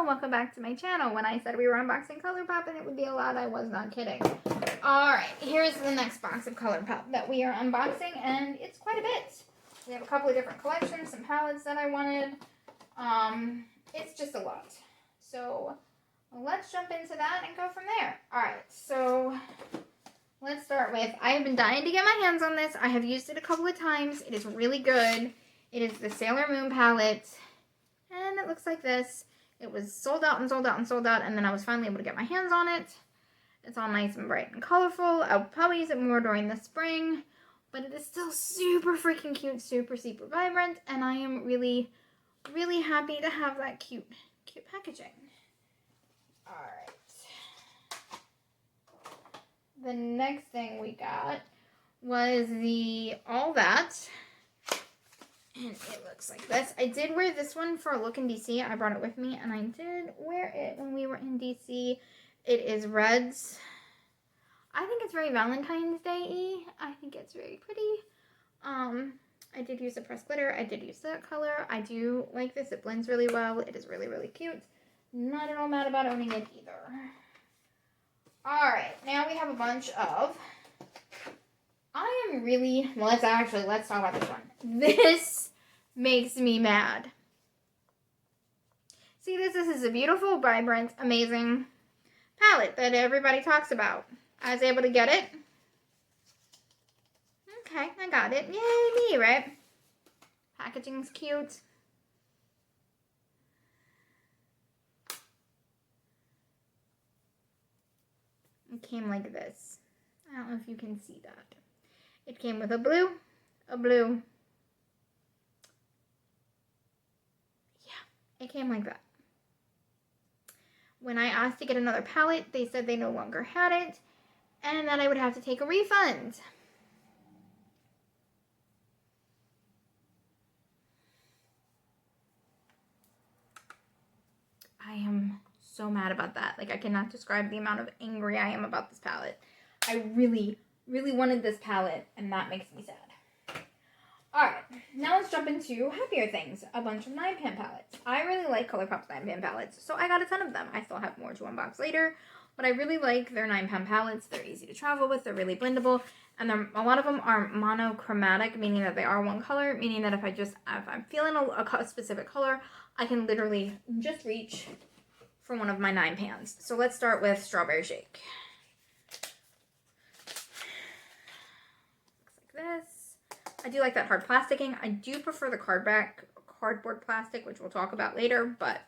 and welcome back to my channel. When I said we were unboxing ColourPop and it would be a lot, I was not kidding. Alright, here's the next box of ColourPop that we are unboxing, and it's quite a bit. We have a couple of different collections, some palettes that I wanted. It's just a lot. So let's jump into that and go from there. Alright, so let's start with, I have been dying to get my hands on this. I have used it a couple of times. It is really good. It is the Sailor Moon palette. And it looks like this. It was sold out and sold out and sold out, and then I was finally able to get my hands on it. It's all nice and bright and colorful. I'll probably use it more during the spring, but it is still super freaking cute, super vibrant, and I am really, really happy to have that cute packaging. Alright. The next thing we got was the All That. And it looks like this. I did wear this one for a look in DC. I brought it with me, and I did wear it when we were in DC. It is reds. I think it's very Valentine's Day-y. I think it's very pretty. I did use the pressed glitter. I did use that color. I do like this. It blends really well. It is really, really cute. Not at all mad about owning it either. Alright, now we have a bunch of... I am really... Well, let's talk about this one. This makes me mad. See, this is a beautiful, vibrant, amazing palette that everybody talks about. I was able to get it. Okay, I got it. Yay, me, right? Packaging's cute. It came like this. I don't know if you can see that. It came with a blue. Yeah, it came like that. When I asked to get another palette, they said they no longer had it, and that I would have to take a refund. I am so mad about that. Like, I cannot describe the amount of angry I am about this palette. I really wanted this palette, and that makes me sad. Alright, now let's jump into happier things. A bunch of 9-pan palettes. I really like ColourPop's 9-pan palettes, so I got a ton of them. I still have more to unbox later, but I really like their 9-pan palettes. They're easy to travel with, they're really blendable, and a lot of them are monochromatic, meaning that they are one color, meaning that if I'm feeling a specific color, I can literally just reach for one of my 9 pans. So let's start with Strawberry Shake. Looks like this. I do like that hard plasticking. I do prefer the cardboard plastic, which we'll talk about later, but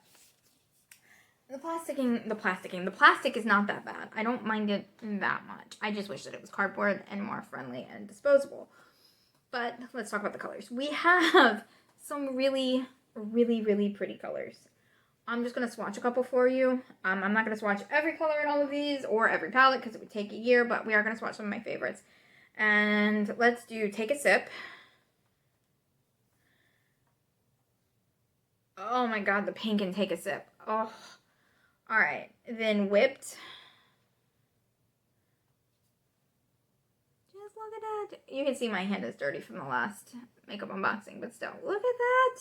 the plastic is not that bad. I don't mind it that much. I just wish that it was cardboard and more friendly and disposable. But let's talk about the colors. We have some really pretty colors. I'm just going to swatch a couple for you. I'm not going to swatch every color in all of these or every palette because it would take a year, but we are going to swatch some of my favorites. And let's do Take a Sip. Oh my god, the pink in Take a Sip. Oh. Alright, then Whipped. Just look at that. You can see my hand is dirty from the last makeup unboxing, but still, look at that.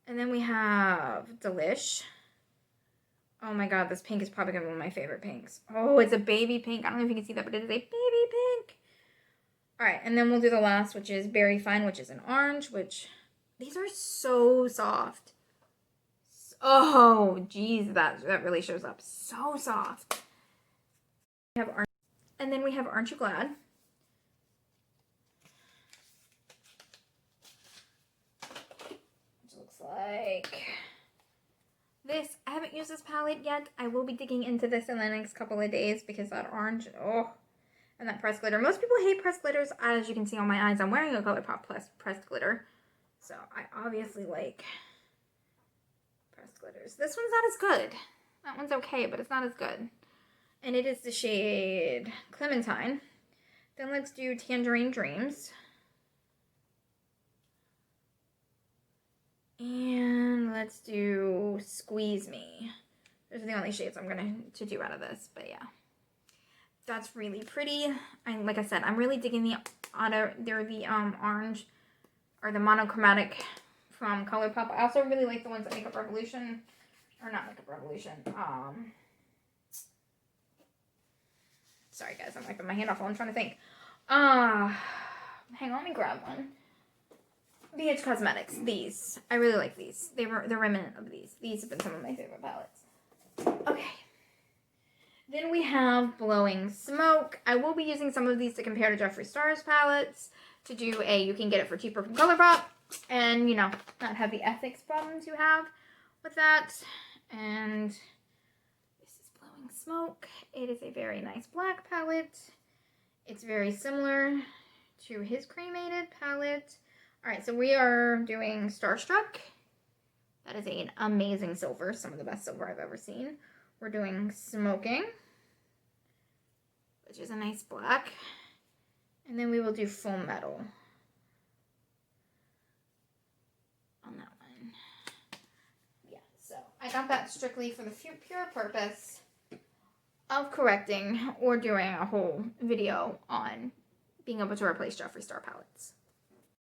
And then we have Delish. Oh my god, this pink is probably going to be one of my favorite pinks. Oh, it's a baby pink. I don't know if you can see that, but it is a baby pink. Alright, and then we'll do the last, which is Berry Fine, which is an orange, which... These are so soft. Oh, geez, that really shows up. So soft. We have orange, and then we have Aren't You Glad? Which looks like this. I haven't used this palette yet. I will be digging into this in the next couple of days because that orange, oh... And that pressed glitter. Most people hate pressed glitters. As you can see on my eyes, I'm wearing a ColourPop pressed glitter. So I obviously like pressed glitters. This one's not as good. That one's okay, but it's not as good. And it is the shade Clementine. Then let's do Tangerine Dreams. And let's do Squeeze Me. Those are the only shades I'm going to do out of this, but yeah. That's really pretty. Like I said, I'm really digging the orange or the monochromatic from ColourPop. I also really like the ones at Makeup Revolution. or not Makeup Revolution. Sorry guys, I'm wiping my hand off while I'm trying to think. Hang on, let me grab one. BH Cosmetics, these. I really like these. They're remnant of these. These have been some of my favorite palettes. Okay. Then we have Blowing Smoke. I will be using some of these to compare to Jeffree Star's palettes to do a you can get it for cheaper from ColourPop and, you know, not have the ethics problems you have with that. And this is Blowing Smoke. It is a very nice black palette. It's very similar to his cremated palette. All right, so we are doing Starstruck. That is an amazing silver, some of the best silver I've ever seen. We're doing Smoking, which is a nice black. And then we will do Full Metal on that one. Yeah, so I got that strictly for the pure purpose of correcting or doing a whole video on being able to replace Jeffree Star palettes.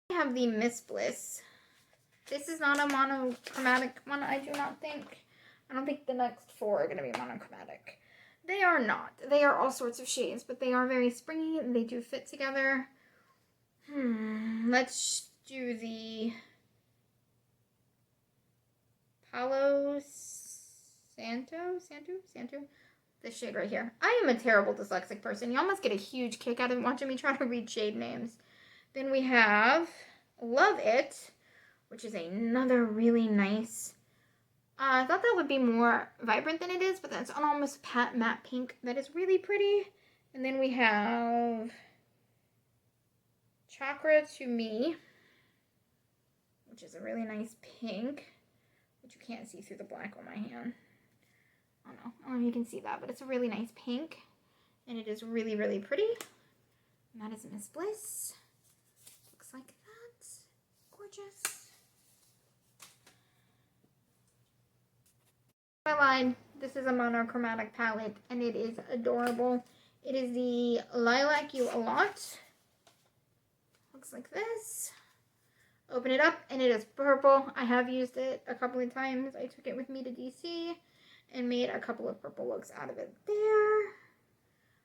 We have the Miss Bliss. This is not a monochromatic one, I do not think. I don't think the next four are going to be monochromatic. They are not. They are all sorts of shades, but they are very springy. They do fit together. Let's do the Palo Santo? This shade right here. I am a terrible dyslexic person. Y'all must get a huge kick out of watching me try to read shade names. Then we have Love It, which is another really nice. I thought that would be more vibrant than it is, but that's an almost matte pink that is really pretty. And then we have Chakra to Me, which is a really nice pink, which you can't see through the black on my hand. I don't know if you can see that, but it's a really nice pink, and it is really, really pretty. And that is Miss Bliss. Looks like that. Gorgeous. I lied. This is a monochromatic palette, and it is adorable. It is the Lilac You A Lot. Looks like this. Open it up, and it is purple. I have used it a couple of times. I took it with me to DC and made a couple of purple looks out of it there.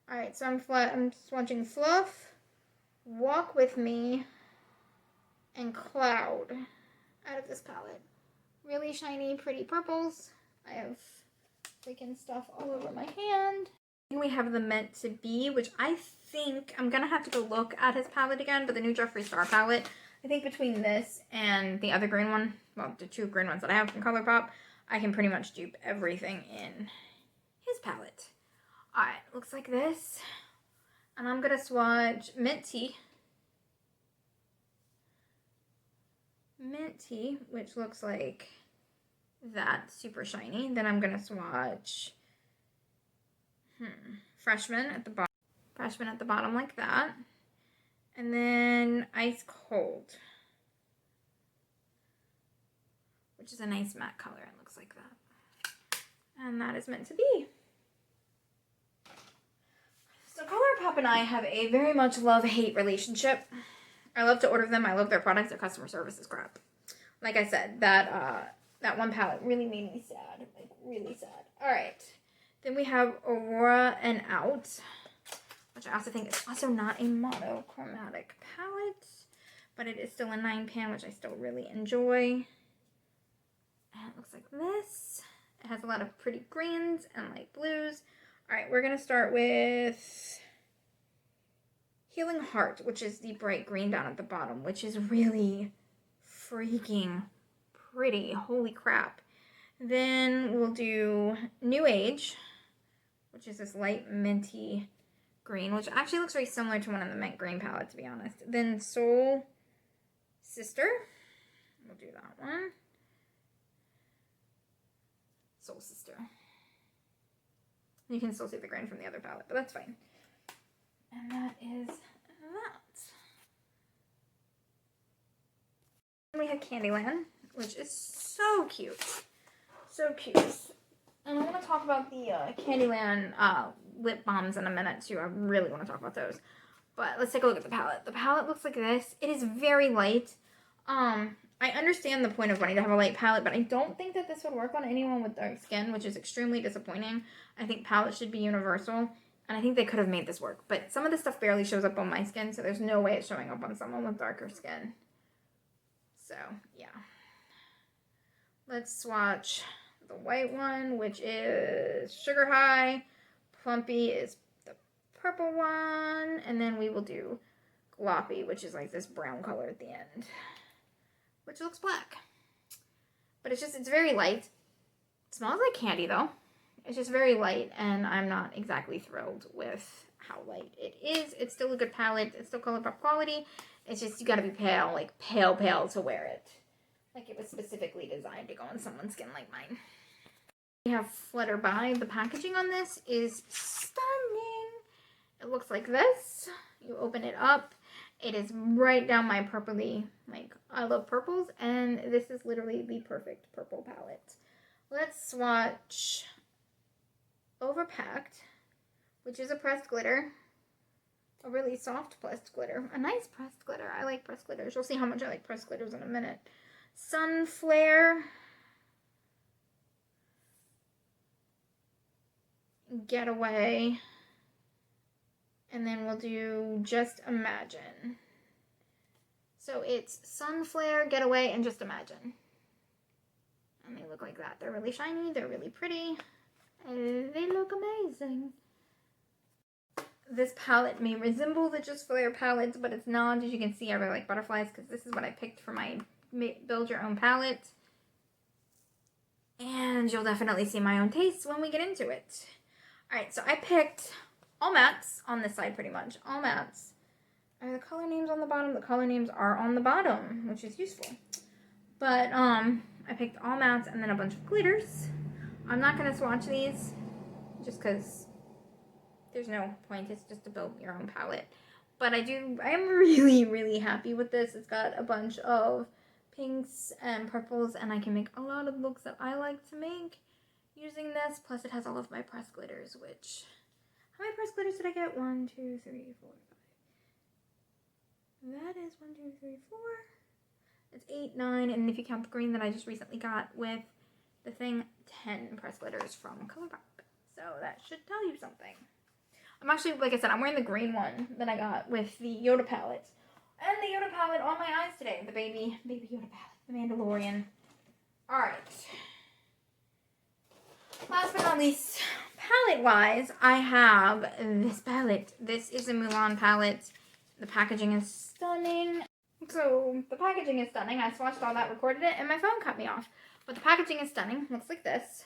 All right, so I'm swatching Fluff, Walk With Me, and Cloud out of this palette. Really shiny, pretty purples. I have freaking stuff all over my hand. And we have the Meant to Be, which I think I'm going to have to go look at his palette again, but the new Jeffree Star palette, I think between this and the other green one, well, the two green ones that I have from ColourPop, I can pretty much dupe everything in his palette. All right, looks like this. And I'm going to swatch Mint Tea, which looks like that, super shiny. Then I'm gonna swatch Freshman at the bottom like that, and then Ice Cold, which is a nice matte color. It looks like that, and that is Meant to Be. So ColourPop and I have a very much love-hate relationship. I love to order them. I love their products. Their customer service is crap. Like I said, that one palette really made me sad, like really sad. All right, then we have Aurora and Out, which I also think is also not a monochromatic palette, but it is still a 9-pan, which I still really enjoy. And it looks like this. It has a lot of pretty greens and light blues. All right, we're gonna start with Healing Heart, which is the bright green down at the bottom, which is really freaking pretty. Holy crap. Then we'll do New Age, which is this light minty green, which actually looks very similar to one in the mint green palette, to be honest. Then Soul Sister. We'll do that one. Soul Sister. You can still see the green from the other palette, but that's fine. And that is that. We have Candyland, which is so cute. So cute. And I want to talk about the Candyland lip balms in a minute, too. I really want to talk about those. But let's take a look at the palette. The palette looks like this. It is very light. I I understand the point of wanting to have a light palette, but I don't think that this would work on anyone with dark skin, which is extremely disappointing. I think palettes should be universal, and I think they could have made this work. But some of this stuff barely shows up on my skin, so there's no way it's showing up on someone with darker skin. So, yeah. Let's swatch the white one, which is Sugar High. Plumpy is the purple one, and then we will do Gloppy, which is like this brown color at the end, which looks black. But it's very light. It smells like candy though. It's just very light, and I'm not exactly thrilled with how light it is. It's still a good palette. It's still ColourPop quality. It's just you gotta be pale, like pale to wear it. Like it was specifically designed to go on someone's skin like mine. We have Flutter by. The packaging on this is stunning. It looks like this. You open it up. It is right down my purpley, like I love purples, and this is literally the perfect purple palette. Let's swatch Overpacked, which is a pressed glitter. A really soft pressed glitter. A nice pressed glitter. I like pressed glitters. You'll see how much I like pressed glitters in a minute. Sun Flare. Getaway. And then we'll do Just Imagine. So it's Sun Flare, Getaway, and Just Imagine. And they look like that. They're really shiny. They're really pretty. And they look amazing. This palette may resemble the Just Flare palettes, but it's not. As you can see, I really like butterflies because this is what I picked for my build your own palette. And you'll definitely see my own taste when we get into it. Alright, so I picked all mattes on this side pretty much. All mattes. Are the color names on the bottom? The color names are on the bottom, which is useful. But I picked all mattes and then a bunch of glitters. I'm not going to swatch these just because there's no point. It's just to build your own palette. But I am really, really happy with this. It's got a bunch of pinks and purples, and I can make a lot of looks that I like to make using this. Plus it has all of my pressed glitters, which... How many pressed glitters did I get? 1, 2, 3, 4, 5. That is 1, 2, 3, 4. It's 8, 9, and if you count the green that I just recently got with the thing, 10 pressed glitters from ColourPop. So that should tell you something. I'm actually, like I said, I'm wearing the green one that I got with the Yoda palette. And the Yoda palette on my eyes today. The baby Yoda palette. The Mandalorian. Alright. Last but not least, palette-wise, I have this palette. This is a Mulan palette. The packaging is stunning. So, the packaging is stunning. I swatched all that, recorded it, and my phone cut me off. But the packaging is stunning. Looks like this.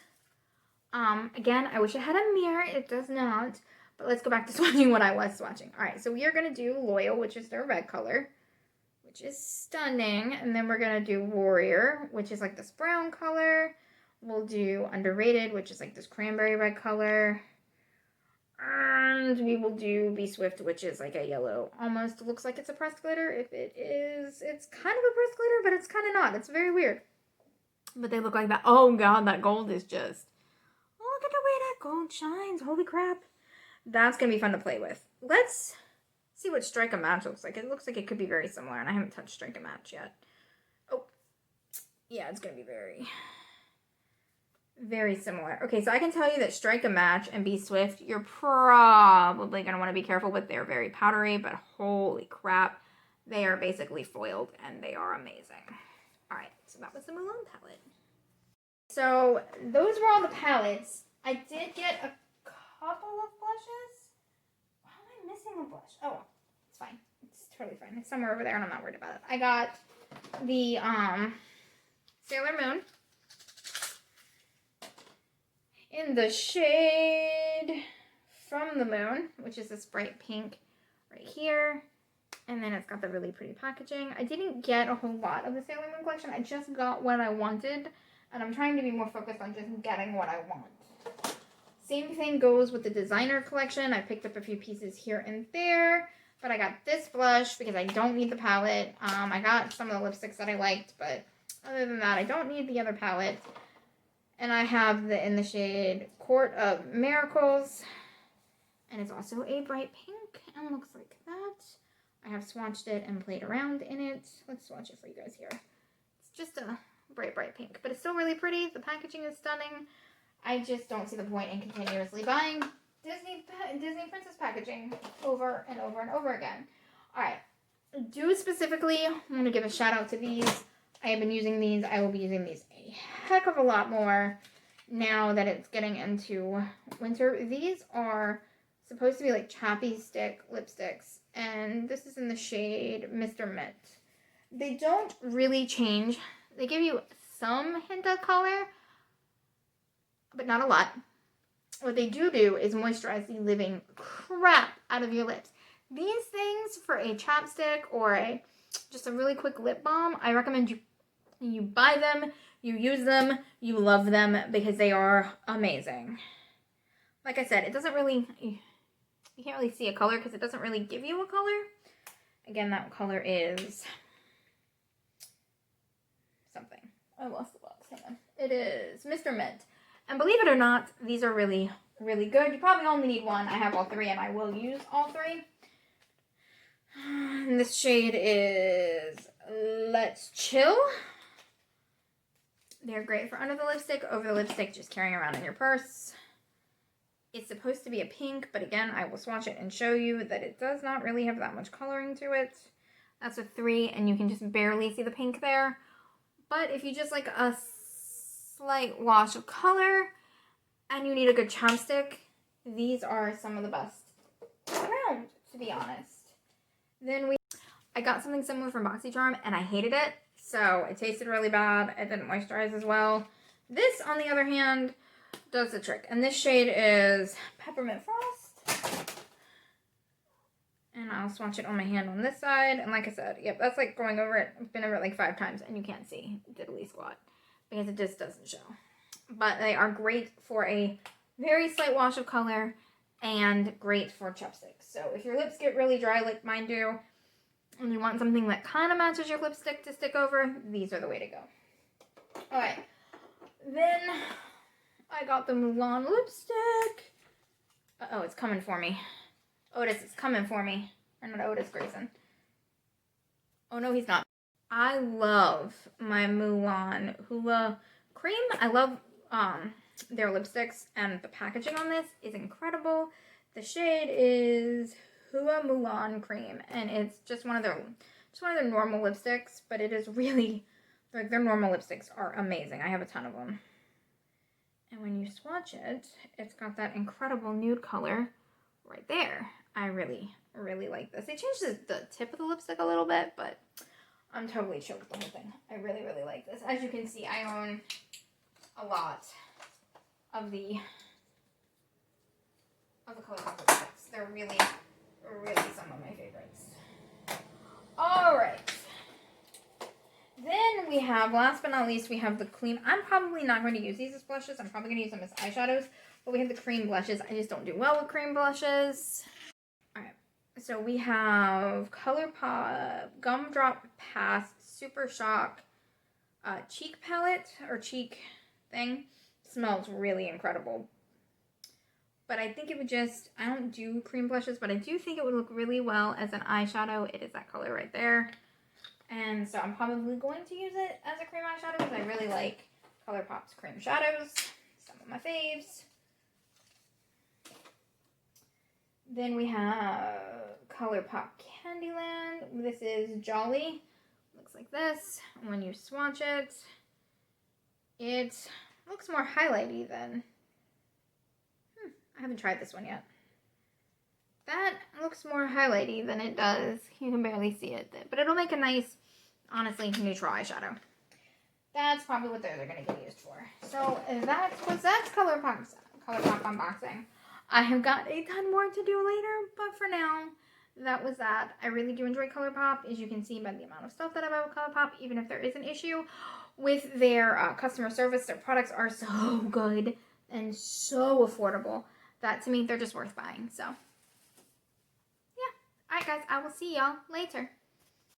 Again, I wish it had a mirror. It does not. But let's go back to swatching what I was swatching. Alright, so we are going to do Loyal, which is their red color, which is stunning. And then we're going to do Warrior, which is like this brown color. We'll do Underrated, which is like this cranberry red color. And we will do Be Swift, which is like a yellow. Almost looks like it's a pressed glitter. If it is, it's kind of a pressed glitter, but it's kind of not. It's very weird. But they look like that. Oh god, that gold is just... Oh, look at the way that gold shines. Holy crap. That's going to be fun to play with. Let's see what Strike a Match looks like. It looks like it could be very similar, and I haven't touched Strike a Match yet. Oh, yeah, it's going to be very, very similar. Okay, so I can tell you that Strike a Match and Be Swift, you're probably going to want to be careful with. They're very powdery, but holy crap, they are basically foiled, and they are amazing. All right, so that was the Mulan palette. So those were all the palettes. I did get a couple of blushes. How am I missing a blush? Oh, it's fine. It's totally fine. It's somewhere over there and I'm not worried about it. I got the Sailor Moon in the shade From the Moon, which is this bright pink right here. And then it's got the really pretty packaging. I didn't get a whole lot of the Sailor Moon collection. I just got what I wanted. And I'm trying to be more focused on just getting what I want. Same thing goes with the designer collection. I picked up a few pieces here and there, but I got this blush because I don't need the palette. I got some of the lipsticks that I liked, but other than that, I don't need the other palette. And I have in the shade Court of Miracles, and it's also a bright pink and looks like that. I have swatched it and played around in it. Let's swatch it for you guys here. It's just a bright, bright pink. But it's still really pretty. The packaging is stunning. I just don't see the point in continuously buying Disney Princess packaging over and over and over again. Alright, specifically want to give a shout out to these. I have been using these. I will be using these a heck of a lot more now that it's getting into winter. These are supposed to be like chappy stick lipsticks, and this is in the shade Mr. Mint. They don't really change. They give you some hint of color, but not a lot. What they do is moisturize the living crap out of your lips. These things for a chapstick or just a really quick lip balm, I recommend you buy them, you use them, you love them, because they are amazing. Like I said, it doesn't really, you can't really see a color because it doesn't really give you a color. Again, that color is something. I lost the box. Hang on. It is Mr. Mint. And believe it or not, these are really, really good. You probably only need one. I have all three, and I will use all three. And this shade is Let's Chill. They're great for under the lipstick, over the lipstick, just carrying around in your purse. It's supposed to be a pink, but again, I will swatch it and show you that it does not really have that much coloring to it. That's a 3, and you can just barely see the pink there. But if you just like a slight wash of color and you need a good chapstick, these are some of the best around, to be honest. Then I got something similar from BoxyCharm and I hated it, so it tasted really bad. It didn't moisturize as well. This, on the other hand, does the trick, and this shade is Peppermint Frost. And I'll swatch it on my hand on this side, and like I said, yep, that's like going over it. I've been over it like 5 times and you can't see diddly squat because it just doesn't show. But they are great for a very slight wash of color and great for chapstick. So if your lips get really dry like mine do, and you want something that kind of matches your lipstick to stick over, these are the way to go. Alright, then I got the Mulan Lipstick. Uh-oh, it's coming for me. Otis is coming for me. Or not Otis, Grayson. Oh no, he's not. I love my Mulan Hula Cream. I love their lipsticks, and the packaging on this is incredible. The shade is Hua Mulan Cream, and it's just one of their normal lipsticks, but it is really, like, their normal lipsticks are amazing. I have a ton of them. And when you swatch it, it's got that incredible nude color right there. I really, really like this. It changes the tip of the lipstick a little bit, but I'm totally chilled with the whole thing. I really, really like this. As you can see, I own a lot of the colourpop lipsticks. They're really, really some of my favorites. Alright. Then we have, last but not least, we have the cream. I'm probably not going to use these as blushes. I'm probably going to use them as eyeshadows. But we have the cream blushes. I just don't do well with cream blushes. Alright. So we have ColourPop Gumdrop Pass Super Shock cheek palette, or cheek thing. Smells really incredible. But I think it would just, I don't do cream blushes, but I do think it would look really well as an eyeshadow. It is that color right there. And so I'm probably going to use it as a cream eyeshadow because I really like ColourPop's cream shadows. Some of my faves. Then we have ColourPop Candyland. This is Jolly. Looks like this. When you swatch it, it looks more highlighty than... I haven't tried this one yet. That looks more highlighty than it does. You can barely see it, but it'll make a nice, honestly, neutral eyeshadow. That's probably what those are going to get used for. So that's ColourPop unboxing. I have got a ton more to do later, but for now, that was that. I really do enjoy ColourPop, as you can see by the amount of stuff that I buy with ColourPop, even if there is an issue with their customer service. Their products are so good and so affordable that, to me, they're just worth buying. So, yeah. Alright, guys, I will see y'all later.